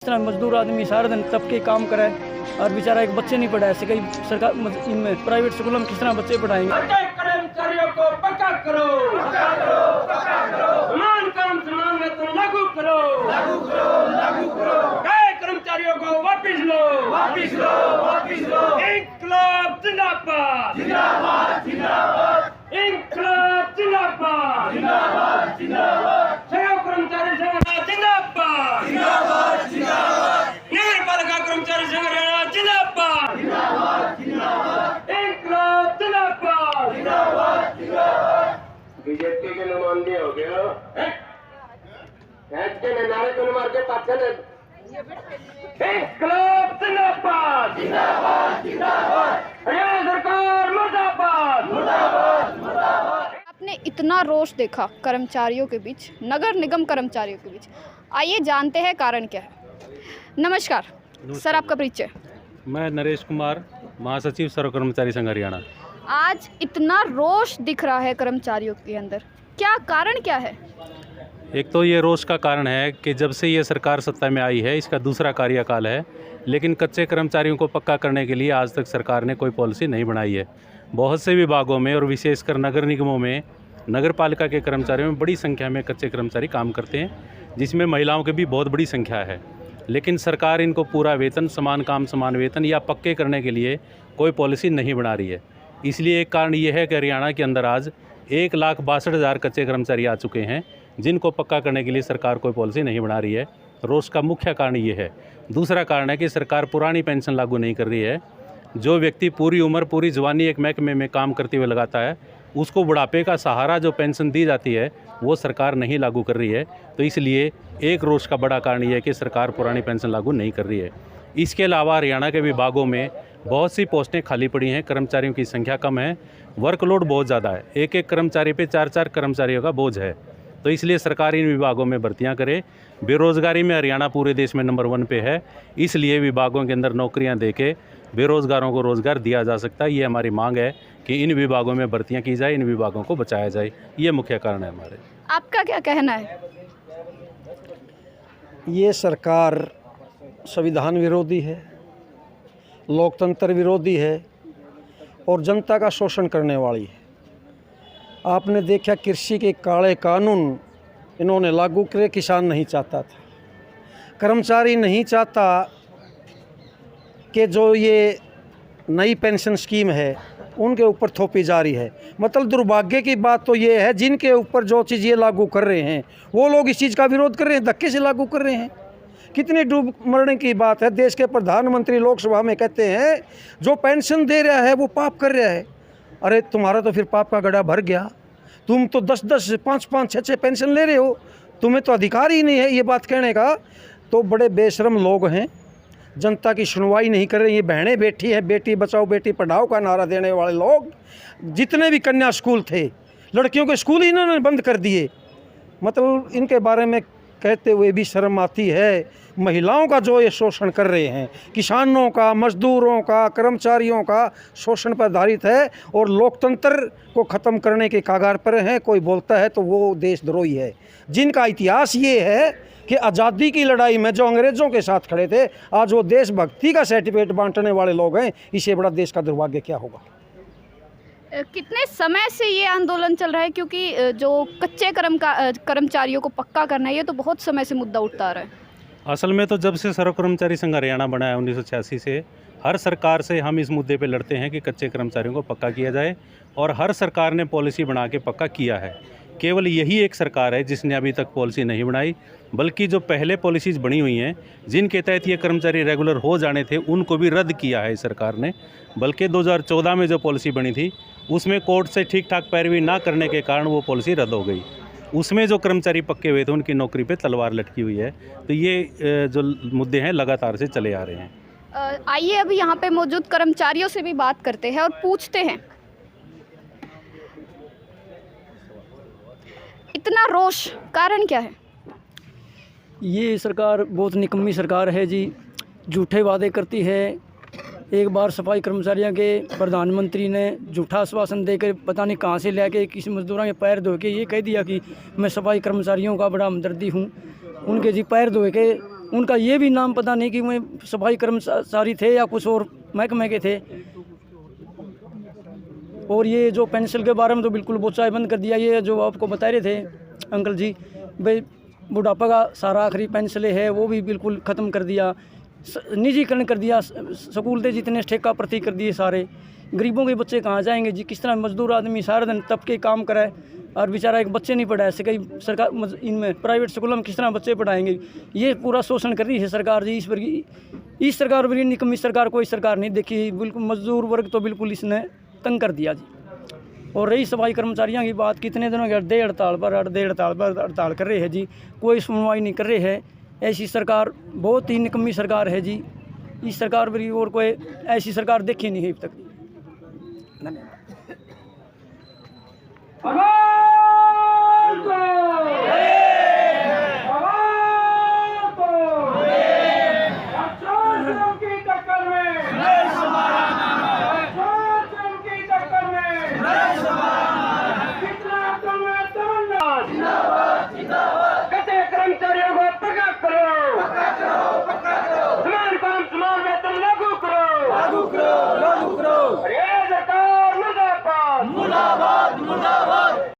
इस तरह मजदूर आदमी सारा दिन तबके काम करे और बेचारा एक बच्चे नहीं पढ़ाए ऐसे कई सरकार इनमें प्राइवेट स्कूलों में किस तरह बच्चे पढ़ाएंगे। कर्मचारियों को पक्का करो, समान काम समान वेतन लागू करो, गए कर्मचारियों को वापिस लो, इंकलाब जिंदाबाद, इंकलाब जिंदाबाद, सहयोग कर्मचारी संगठन जिंदाबाद, नगर पालिका कर्मचारी संगठन जिंदाबाद, इंकलाब जिंदाबाद। बीजेपी के नुमाइंदे हो गए के नारे को मार के पाछे इंकलाब जिंदाबाद, हरियाणा सरकार मुर्दाबाद। आपने इतना रोष देखा कर्मचारियों के बीच, नगर निगम कर्मचारियों के बीच, आइए जानते हैं कारण क्या है। नमस्कार सर, आपका परिचय। मैं नरेश कुमार, महासचिव सर्व कर्मचारी संघ हरियाणा। आज इतना रोष दिख रहा है कर्मचारियों के अंदर, क्या कारण क्या है? एक तो ये रोष का कारण है कि जब से ये सरकार सत्ता में आई है इसका दूसरा कार्यकाल है, लेकिन कच्चे कर्मचारियों को पक्का करने के लिए आज तक सरकार ने कोई पॉलिसी नहीं बनाई है। बहुत से विभागों में और विशेषकर नगर निगमों में, नगर पालिका के कर्मचारियों में बड़ी संख्या में कच्चे कर्मचारी काम करते हैं, जिसमें महिलाओं की भी बहुत बड़ी संख्या है। लेकिन सरकार इनको पूरा वेतन, समान काम समान वेतन या पक्के करने के लिए कोई पॉलिसी नहीं बना रही है। इसलिए एक कारण ये है कि हरियाणा के अंदर आज 1,62,000 कच्चे कर्मचारी आ चुके हैं, जिनको पक्का करने के लिए सरकार कोई पॉलिसी नहीं बना रही है। रोष का मुख्य कारण ये है। दूसरा कारण है कि सरकार पुरानी पेंशन लागू नहीं कर रही है। जो व्यक्ति पूरी उम्र, पूरी जवानी एक महकमे में काम करते हुए लगाता है, उसको बुढ़ापे का सहारा जो पेंशन दी जाती है वो सरकार नहीं लागू कर रही है। तो इसलिए एक रोष का बड़ा कारण ये है कि सरकार पुरानी पेंशन लागू नहीं कर रही है। इसके अलावा हरियाणा के विभागों में बहुत सी पोस्टें खाली पड़ी हैं, कर्मचारियों की संख्या कम है, वर्कलोड बहुत ज़्यादा है, एक एक कर्मचारी पे 4-4 कर्मचारियों का बोझ है। तो इसलिए सरकार इन विभागों में भर्तियां करे। बेरोज़गारी में हरियाणा पूरे देश में नंबर 1 पे है, इसलिए विभागों के अंदर नौकरियां देके बेरोज़गारों को रोज़गार दिया जा सकता है। ये हमारी मांग है कि इन विभागों में भर्तियां की जाए, इन विभागों को बचाया जाए। ये मुख्य कारण है हमारे। आपका क्या कहना है? ये सरकार संविधान विरोधी है, लोकतंत्र विरोधी है और जनता का शोषण करने वाली है। आपने देखा कृषि के काले कानून इन्होंने लागू करे, किसान नहीं चाहता था, कर्मचारी नहीं चाहता कि जो ये नई पेंशन स्कीम है उनके ऊपर थोपी जा रही है। मतलब दुर्भाग्य की बात तो ये है, जिनके ऊपर जो चीज़ ये लागू कर रहे हैं वो लोग इस चीज़ का विरोध कर रहे हैं, धक्के से लागू कर रहे हैं। कितनी डूब मरने की बात है। देश के प्रधानमंत्री लोकसभा में कहते हैं जो पेंशन दे रहा है वो पाप कर रहा है। अरे तुम्हारा तो फिर पाप का गड्ढा भर गया। तुम तो 10-10, 5-5, 6-6 पेंशन ले रहे हो, तुम्हें तो अधिकार ही नहीं है ये बात कहने का। तो बड़े बेशरम लोग हैं, जनता की सुनवाई नहीं कर रहे। ये बहनें बैठी हैं, बेटी बचाओ बेटी पढ़ाओ का नारा देने वाले लोग, जितने भी कन्या स्कूल थे, लड़कियों के स्कूल इन्होंने बंद कर दिए। मतलब इनके बारे में कहते हुए भी शर्म आती है। महिलाओं का जो ये शोषण कर रहे हैं, किसानों का, मजदूरों का, कर्मचारियों का शोषण पर आधारित है और लोकतंत्र को ख़त्म करने के कागार पर हैं। कोई बोलता है तो वो देशद्रोही है। जिनका इतिहास ये है कि आज़ादी की लड़ाई में जो अंग्रेज़ों के साथ खड़े थे, आज वो देशभक्ति का सर्टिफिकेट बांटने वाले लोग हैं। इससे बड़ा देश का दुर्भाग्य क्या होगा। कितने समय से ये आंदोलन चल रहा है? क्योंकि जो कच्चे कर्मचारियों को पक्का करना है, ये तो बहुत समय से मुद्दा उठता आ रहा है। असल में तो जब से सर्व कर्मचारी संघ हरियाणा बना है 1986 से, हर सरकार से हम इस मुद्दे पे लड़ते हैं कि कच्चे कर्मचारियों को पक्का किया जाए, और हर सरकार ने पॉलिसी बना के पक्का किया है। केवल यही एक सरकार है जिसने अभी तक पॉलिसी नहीं बनाई, बल्कि जो पहले पॉलिसीज़ बनी हुई हैं जिनके तहत ये कर्मचारी रेगुलर हो जाने थे उनको भी रद्द किया है सरकार ने। बल्कि 2014 में जो पॉलिसी बनी थी उसमें कोर्ट से ठीक ठाक पैरवी ना करने के कारण वो पॉलिसी रद्द हो गई। उसमें जो कर्मचारी पक्के हुए थे उनकी नौकरी पे तलवार लटकी हुई है। तो ये जो मुद्दे हैं लगातार से चले आ रहे हैं। आइए अभी यहाँ पे मौजूद कर्मचारियों से भी बात करते हैं और पूछते हैं, इतना रोष कारण क्या है? ये सरकार बहुत निकम्मी सरकार है जी। झूठे वादे करती है। एक बार सफाई कर्मचारियों के प्रधानमंत्री ने झूठा आश्वासन देकर पता नहीं कहाँ से लेके किसी मजदूरों के पैर धो के ये कह दिया कि मैं सफाई कर्मचारियों का बड़ा हमदर्दी हूँ। उनके जी पैर धो के उनका ये भी नाम पता नहीं कि वो सफाई कर्मचारी थे या कुछ और महकमे के थे। और ये जो पेंशन के बारे में तो बिल्कुल बोचाई बंद कर दिया। ये जो आपको बता रहे थे अंकल जी, भाई बुढ़ापा का सारा आखिरी पेंशन है वो भी बिल्कुल ख़त्म कर दिया, निजीकरण कर दिया। स्कूल के जितने ठेका प्रति कर दिए सारे। गरीबों के बच्चे कहाँ जाएंगे जी? किस तरह मजदूर आदमी सारा दिन तप के काम कराए और बेचारा एक बच्चे नहीं पढ़ाए सके सरकार। इनमें प्राइवेट स्कूलों में किस तरह बच्चे पढ़ाएंगे? ये पूरा शोषण कर रही है सरकार जी। इस सरकार पर निकम्मी सरकार कोई सरकार नहीं देखी। बिल्कुल मजदूर वर्ग तो बिल्कुल इसने तंग कर दिया जी। और रही सफाई कर्मचारियों की बात, कितने दिनों के अड्डे हड़ताल पर हड़ताल कर रहे हैं जी, कोई सुनवाई नहीं कर रहे हैं। ऐसी सरकार बहुत ही निकम्मी सरकार है जी। इस सरकार पर और कोई ऐसी सरकार देखी नहीं है अब तक। भगवान को